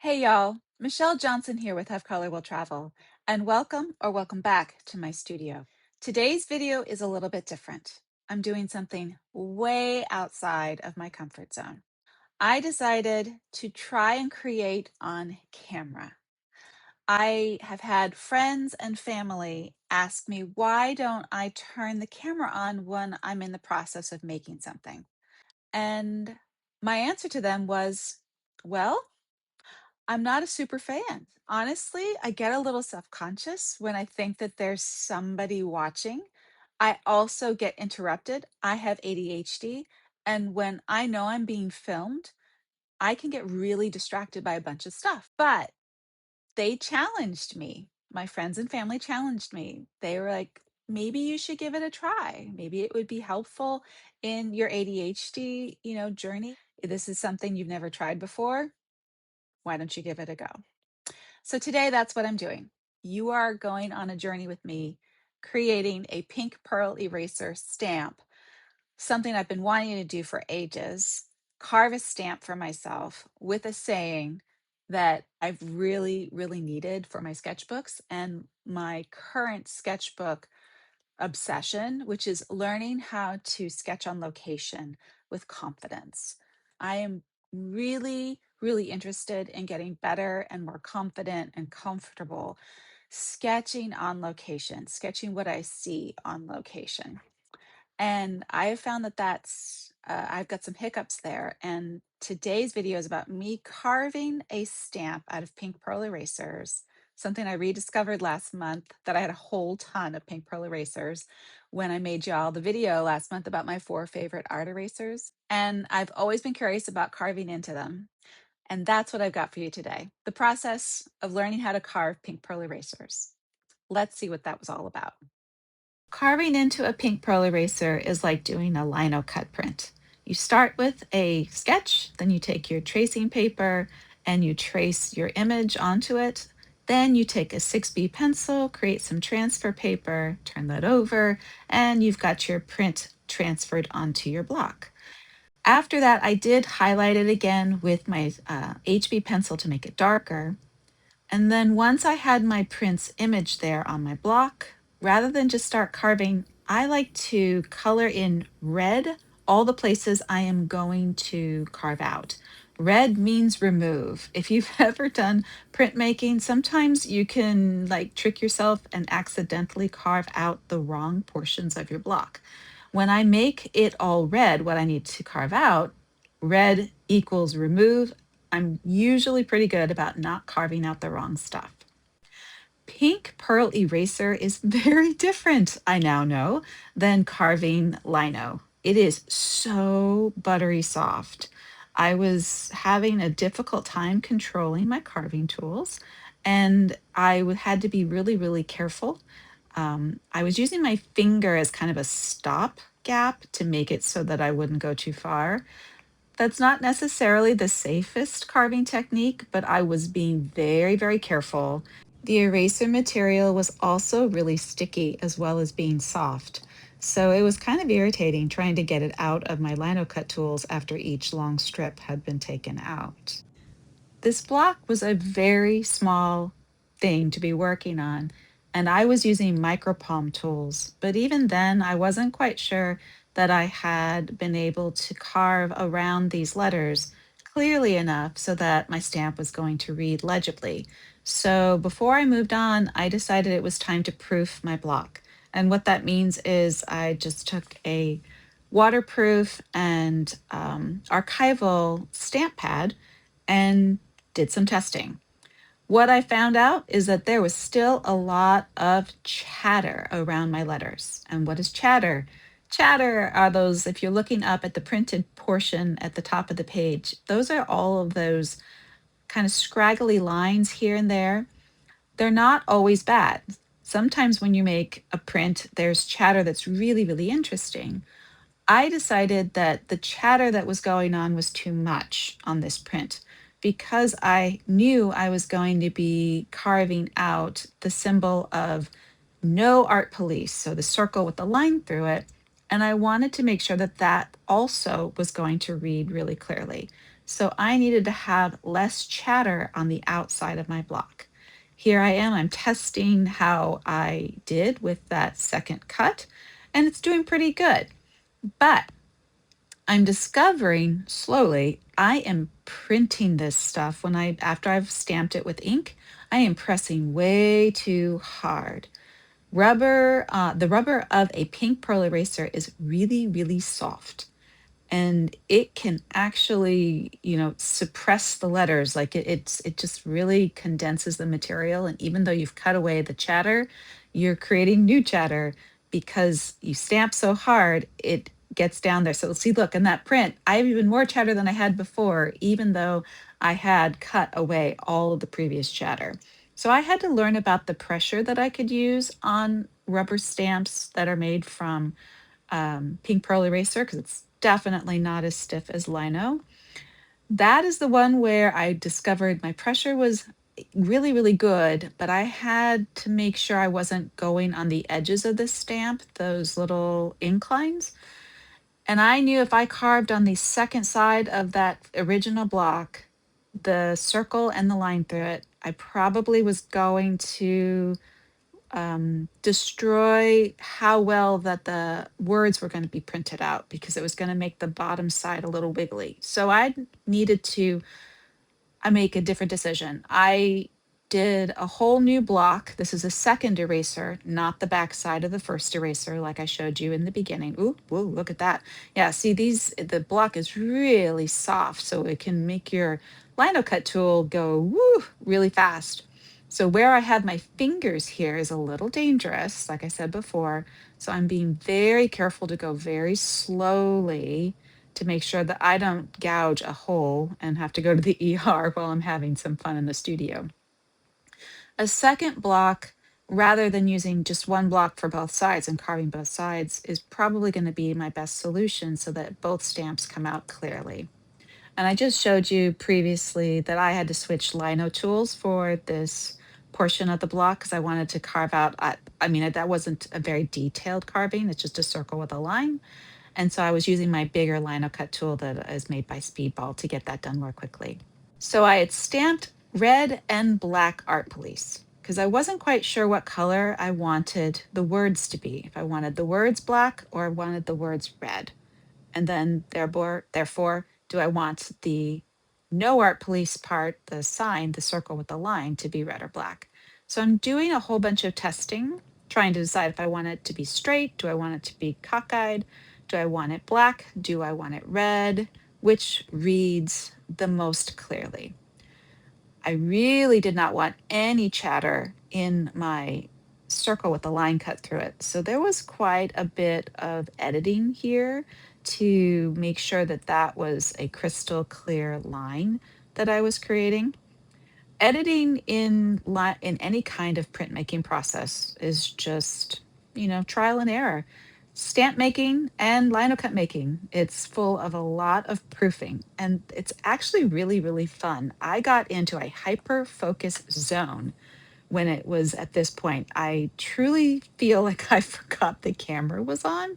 Hey y'all, Michelle Johnson here with Have Color Will Travel, and welcome back to my studio. Today's video is a little bit different. I'm doing something way outside of my comfort zone. I decided to try and create on camera. I have had friends and family ask me, why don't I turn the camera on when I'm in the process of making something? And my answer to them was, well, I'm not a super fan. Honestly, I get a little self-conscious when I think that there's somebody watching. I also get interrupted. I have ADHD, and when I know I'm being filmed, I can get really distracted by a bunch of stuff. But they challenged me. My friends and family challenged me. They were like, maybe you should give it a try. Maybe it would be helpful in your ADHD, journey. This is something you've never tried before. Why don't you give it a go? So today, that's what I'm doing. You are going on a journey with me, creating a pink pearl eraser stamp, something I've been wanting to do for ages. Carve a stamp for myself with a saying that I've really needed for my sketchbooks and my current sketchbook obsession, which is learning how to sketch on location with confidence. I am really interested in getting better and more confident and comfortable sketching on location, sketching what I see on location. And I have found that I've got some hiccups there. And today's video is about me carving a stamp out of pink pearl erasers, something I rediscovered last month that I had a whole ton of pink pearl erasers when I made y'all the video last month about my 4 favorite art erasers. And I've always been curious about carving into them. And that's what I've got for you today, the process of learning how to carve pink pearl erasers. Let's see what that was all about. Carving into a pink pearl eraser is like doing a lino cut print. You start with a sketch, then you take your tracing paper and you trace your image onto it. Then you take a 6B pencil, create some transfer paper, turn that over, and you've got your print transferred onto your block. After that, I did highlight it again with my HB pencil to make it darker. And then once I had my Prince image there on my block, rather than just start carving, I like to color in red all the places I am going to carve out. Red means remove. If you've ever done printmaking, sometimes you can like trick yourself and accidentally carve out the wrong portions of your block. When I make it all red, what I need to carve out, red equals remove. I'm usually pretty good about not carving out the wrong stuff. Pink pearl eraser is very different, I now know, than carving lino. It is so buttery soft. I was having a difficult time controlling my carving tools, and had to be really careful. I was using my finger as kind of a stop gap to make it so that I wouldn't go too far. That's not necessarily the safest carving technique, but I was being very careful. The eraser material was also really sticky as well as being soft. So it was kind of irritating trying to get it out of my lino cut tools after each long strip had been taken out. This block was a very small thing to be working on, and I was using micro palm tools. But even then, I wasn't quite sure that I had been able to carve around these letters clearly enough so that my stamp was going to read legibly. So before I moved on, I decided it was time to proof my block. And what that means is I just took a waterproof and archival stamp pad and did some testing. What I found out is that there was still a lot of chatter around my letters. And what is chatter? Chatter are those, if you're looking up at the printed portion at the top of the page, those are all of those kind of scraggly lines here and there. They're not always bad. Sometimes when you make a print, there's chatter that's really interesting. I decided that the chatter that was going on was too much on this print because I knew I was going to be carving out the symbol of no art police, so the circle with the line through it. And I wanted to make sure that that also was going to read really clearly. So I needed to have less chatter on the outside of my block. Here I am, I'm testing how I did with that second cut, and it's doing pretty good. But I'm discovering slowly I am printing this stuff after I've stamped it with ink, I am pressing way too hard. The rubber of a pink pearl eraser is really, really soft, and it can actually, suppress the letters. Like it just really condenses the material, and even though you've cut away the chatter, you're creating new chatter because you stamp so hard it gets down there. So see, look, in that print I have even more chatter than I had before, even though I had cut away all of the previous chatter. So I had to learn about the pressure that I could use on rubber stamps that are made from pink pearl eraser, because it's definitely not as stiff as lino. That is the one where I discovered my pressure was really, really good, but I had to make sure I wasn't going on the edges of the stamp, those little inclines. And I knew if I carved on the second side of that original block, the circle and the line through it, I probably was going to destroy how well that the words were going to be printed out, because it was going to make the bottom side a little wiggly. So I needed to make a different decision. I did a whole new block. This is a second eraser, not the back side of the first eraser like I showed you in the beginning. Ooh, whoa, look at that. Yeah, see the block is really soft, so it can make your lino cut tool go woo really fast. So where I have my fingers here is a little dangerous, like I said before. So I'm being very careful to go very slowly to make sure that I don't gouge a hole and have to go to the ER while I'm having some fun in the studio. A second block, rather than using just one block for both sides and carving both sides, is probably going to be my best solution so that both stamps come out clearly. And I just showed you previously that I had to switch lino tools for this portion of the block because I wanted to carve out. I mean, that wasn't a very detailed carving, it's just a circle with a line. And so I was using my bigger lino cut tool that is made by Speedball to get that done more quickly. So I had stamped red and black art police because I wasn't quite sure what color I wanted the words to be. If I wanted the words black or I wanted the words red. And then therefore, do I want the no art police part, the sign, the circle with the line, to be red or black? So I'm doing a whole bunch of testing, trying to decide if I want it to be straight, do I want it to be cockeyed, do I want it black, do I want it red, which reads the most clearly. I really did not want any chatter in my circle with the line cut through it. So there was quite a bit of editing here to make sure that that was a crystal clear line that I was creating. Editing in any kind of printmaking process is just, trial and error. Stamp making and lino cut making, it's full of a lot of proofing, and it's actually really, really fun. I got into a hyper focus zone when it was at this point. I truly feel like I forgot the camera was on.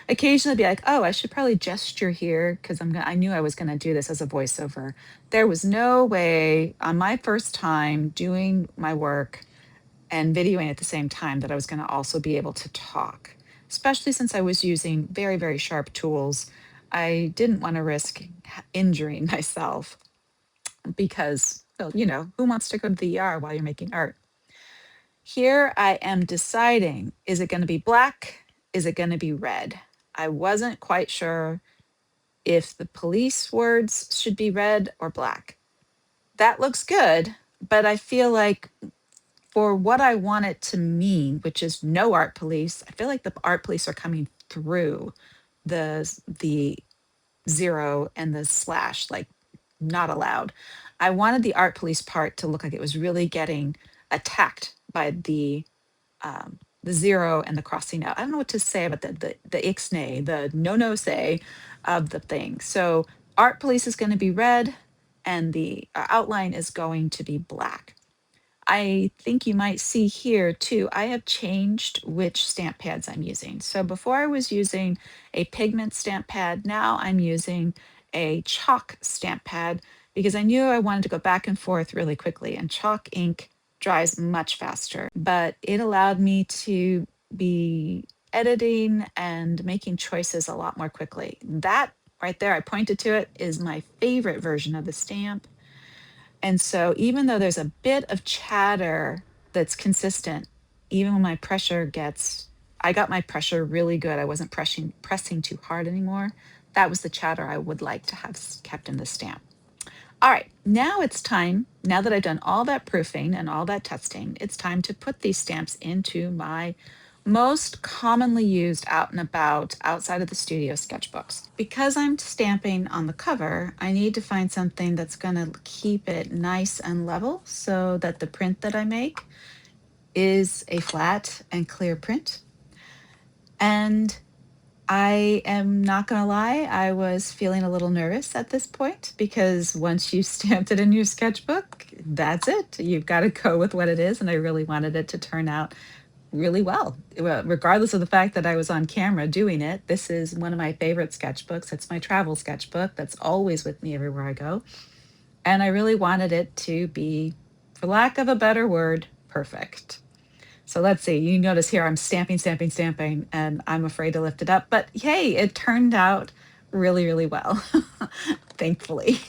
Occasionally I'd be like, oh, I should probably gesture here because I knew I was going to do this as a voiceover. There was no way on my first time doing my work and videoing at the same time that I was going to also be able to talk, especially since I was using very, very sharp tools. I didn't want to risk injuring myself because, well, who wants to go to the ER while you're making art? Here I am deciding, is it going to be black? Is it going to be red? I wasn't quite sure if the police words should be red or black. That looks good, but I feel like for what I want it to mean, which is no art police, I feel like the art police are coming through the zero and the slash, like not allowed. I wanted the art police part to look like it was really getting attacked by the zero and the crossing out. I don't know what to say about the ixnay, the no say of the thing. So art police is going to be red, and the outline is going to be black. I think you might see here too, I have changed which stamp pads I'm using. So before I was using a pigment stamp pad, now I'm using a chalk stamp pad because I knew I wanted to go back and forth really quickly, and chalk ink dries much faster, but it allowed me to be editing and making choices a lot more quickly. That right there, I pointed to it, is my favorite version of the stamp. And so even though there's a bit of chatter that's consistent, even when my pressure gets, I got my pressure really good. I wasn't pressing too hard anymore. That was the chatter I would like to have kept in the stamp. All right, now it's time, now that I've done all that proofing and all that testing, it's time to put these stamps into my most commonly used out and about outside of the studio sketchbooks. Because I'm stamping on the cover, I need to find something that's going to keep it nice and level so that the print that I make is a flat and clear print. And I am not going to lie, I was feeling a little nervous at this point because once you stamped it in your sketchbook, that's it. You've got to go with what it is. And I really wanted it to turn out really well. Regardless of the fact that I was on camera doing it. This is one of my favorite sketchbooks. It's my travel sketchbook that's always with me everywhere I go. And I really wanted it to be, for lack of a better word, perfect. So let's see, you notice here I'm stamping, stamping, stamping, and I'm afraid to lift it up. But hey, it turned out really, really well, thankfully.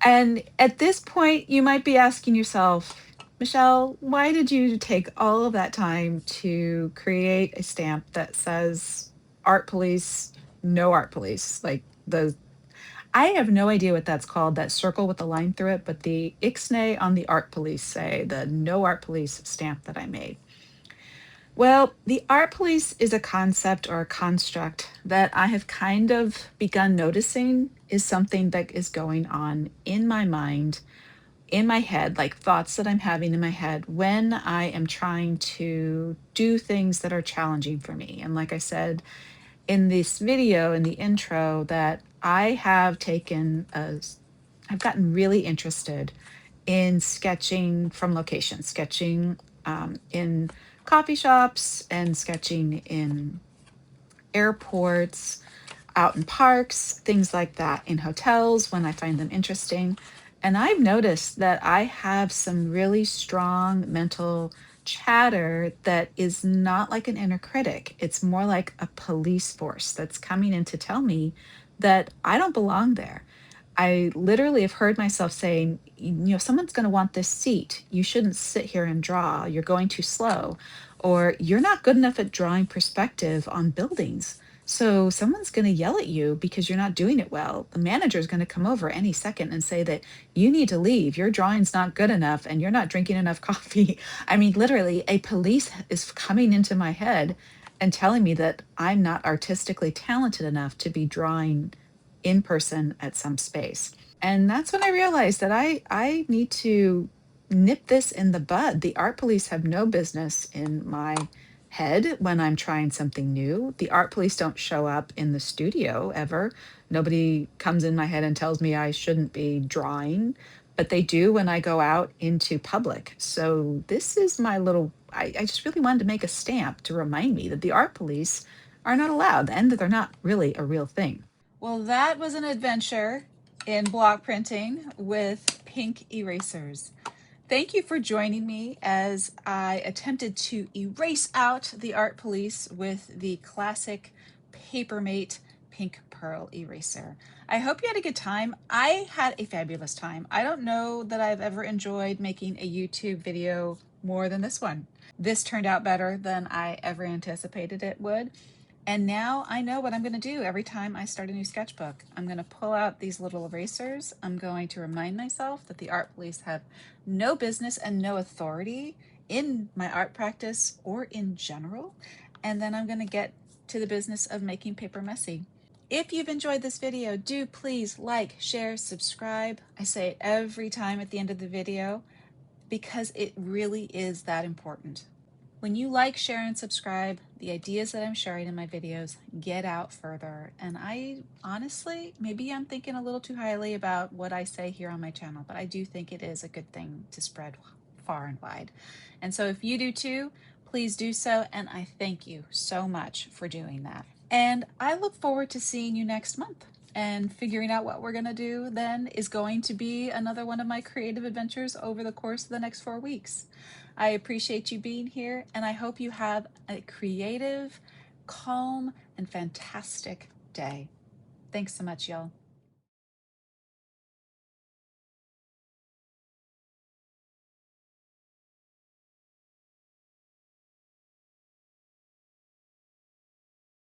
And at this point, you might be asking yourself, Michelle, why did you take all of that time to create a stamp that says art police, no art police? Like I have no idea what that's called, that circle with the line through it, but the ixnay on the art police say the no art police stamp that I made. Well, the art police is a concept or a construct that I have kind of begun noticing is something that is going on in my mind, in my head, like thoughts that I'm having in my head when I am trying to do things that are challenging for me. And like I said in this video, in the intro, that I have I've gotten really interested in sketching from location, sketching in coffee shops and sketching in airports, out in parks, things like that, in hotels when I find them interesting. And I've noticed that I have some really strong mental chatter that is not like an inner critic. It's more like a police force that's coming in to tell me that I don't belong there. I literally have heard myself saying, someone's going to want this seat. You shouldn't sit here and draw. You're going too slow. Or you're not good enough at drawing perspective on buildings. So someone's going to yell at you because you're not doing it well. The manager is going to come over any second and say that you need to leave. Your drawing's not good enough and you're not drinking enough coffee. I mean, literally, a police is coming into my head and telling me that I'm not artistically talented enough to be drawing in person at some space. And that's when I realized that I need to nip this in the bud. The art police have no business in my head when I'm trying something new. The art police don't show up in the studio ever. Nobody comes in my head and tells me I shouldn't be drawing, but they do when I go out into public. So this is my little, I just really wanted to make a stamp to remind me that the art police are not allowed and that they're not really a real thing. Well, that was an adventure in block printing with pink erasers. Thank you for joining me as I attempted to erase out the art police with the classic Papermate pink pearl eraser. I hope you had a good time. I had a fabulous time. I don't know that I've ever enjoyed making a YouTube video more than this one. This turned out better than I ever anticipated it would. And now I know what I'm going to do every time I start a new sketchbook. I'm going to pull out these little erasers. I'm going to remind myself that the art police have no business and no authority in my art practice or in general. And then I'm going to get to the business of making paper messy. If you've enjoyed this video, do please like, share, subscribe. I say it every time at the end of the video because it really is that important. When you like, share, and subscribe, the ideas that I'm sharing in my videos get out further. And I honestly, maybe I'm thinking a little too highly about what I say here on my channel, but I do think it is a good thing to spread far and wide. And so if you do too, please do so. And I thank you so much for doing that. And I look forward to seeing you next month. And figuring out what we're gonna do then is going to be another one of my creative adventures over the course of the next 4 weeks. I appreciate you being here, and I hope you have a creative, calm, and fantastic day. Thanks so much, y'all.